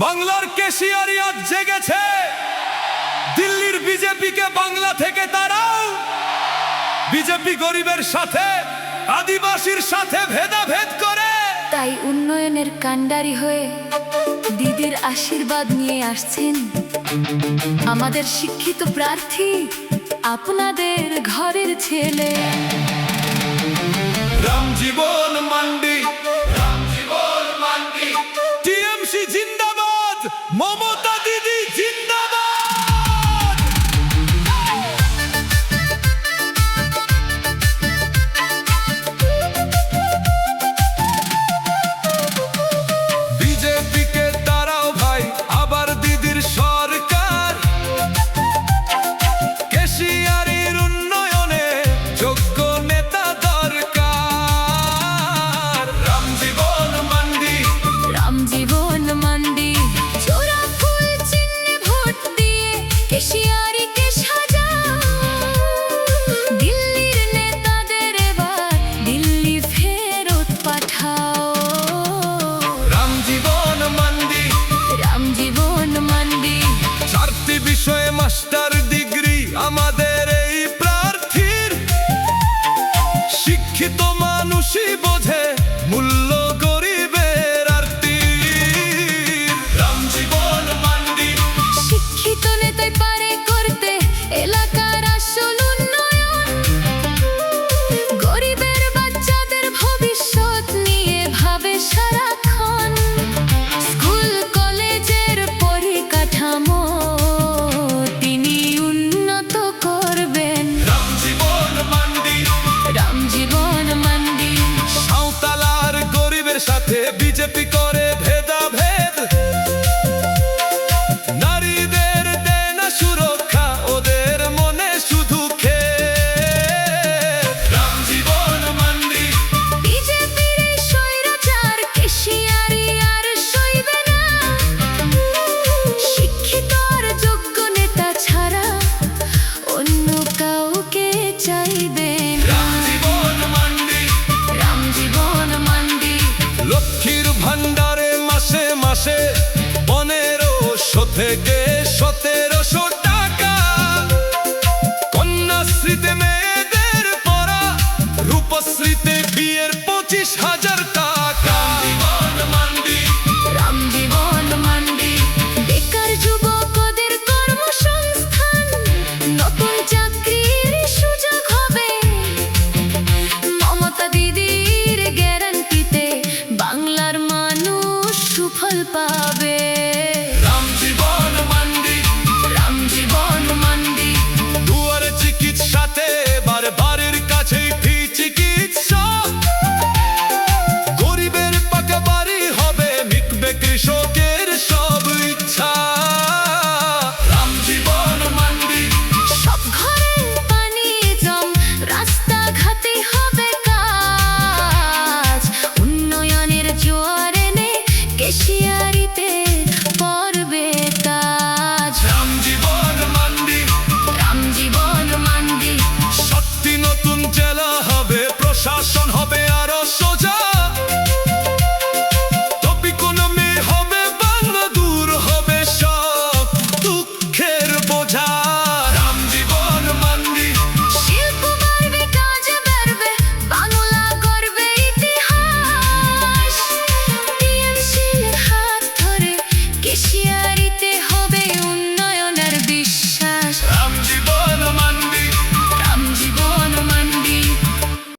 বাংলার কেশিয়ারিয়ত জেগেছে। দিল্লির বিজেপিকে বাংলা থেকে তাড়াও। বিজেপি গরিবের সাথে, আদিবাসীর সাথে ভেদাভেদ করে। তাই উন্নয়নের কাণ্ডারি হয়ে দিদির আশীর্বাদ নিয়ে আসছেন আমাদের শিক্ষিত প্রার্থী, আপনাদের ঘরের ছেলে রামজীবন মান্ডি। টিএমসি জিন্দাবাদ, মমতা দিদি জিন্দাবাদ। বিজেপিকে তাড়াও ভাই, আবার দিদির সরকার। কেশিয়ারির উন্নয়নে যোগ্য নেতা দরকার। রামজীবন মান্ডি, রামজীবন মান্ডি। চোরা ফুল চিহ্নে ভোট দিয়ে কেশিয়ারিকে সাজাও। দিল্লির নেতাদের এবার দিল্লি ফেরত পাঠাও। রামজীবন মান্ডি। রামজীবন মান্ডি। চারটি বিষয়ে মাস্টার ডিগ্রি আমাদের এই প্রার্থীর। শিক্ষিত মানুষই বোঝে মূল্য গরিবের আরতির। রামজীবন মান্ডি। শিক্ষিত নেতাই পারে করতে এলাকার আসল উন্নয়ন। গরিবের বাচ্চাদের ভবিষ্যৎ নিয়ে ভাবে সারাক্ষণ। স্কুল কলেজের পরিকাঠামো তিনি উন্নত করবেন। রামজীবন মান্ডি। রামজীবন মান্ডি। সাঁওতালার গরিবের সাথে বিজেপি করে ভেদাভেদ। নারীদের দেয় না সুরক্ষা, ওদের মনে শুধু খেদ। রামজীবন মান্ডি। বিজেপির এই স্বৈরাচার কেশিয়ারি আর সইবে না। শিক্ষিত আর যোগ্য নেতা ছাড়া অন্য কাউকে চাইবেন না। রামজীবন মান্ডি। রামজীবন মান্ডি। লক্ষ্মীর ভান্ডারে মাসে মাসে 1500 থেকে 1700 টাকা। কন্যাশ্রীতে মেয়েদের পড়া, রূপশ্রীতে বিয়ের 25,000 টাকা। রামজীবন মান্ডি। রামজীবন মান্ডি। বেকার যুবকদের কর্মসংস্থান, নতুন চাকরির সুযোগ হবে। মমতা দিদির গ্যারান্টিতে বাংলার মানুষ সুফল পাবে। রামজীবন মান্ডি। রামজীবন মান্ডি। দুয়ারে চিকিৎসাতে এবার বাড়ির কাছেই ফ্রি চিকিৎসা। গরিবের পাকা বাড়ি হবে, মিটবে কৃষকের সব ইচ্ছা। রামজীবন মান্ডি। সব ঘরে পানি জম, রাস্তাঘাটে হবে কাজ। উন্নয়নের জোয়ার এনে কেশিয়ারিতে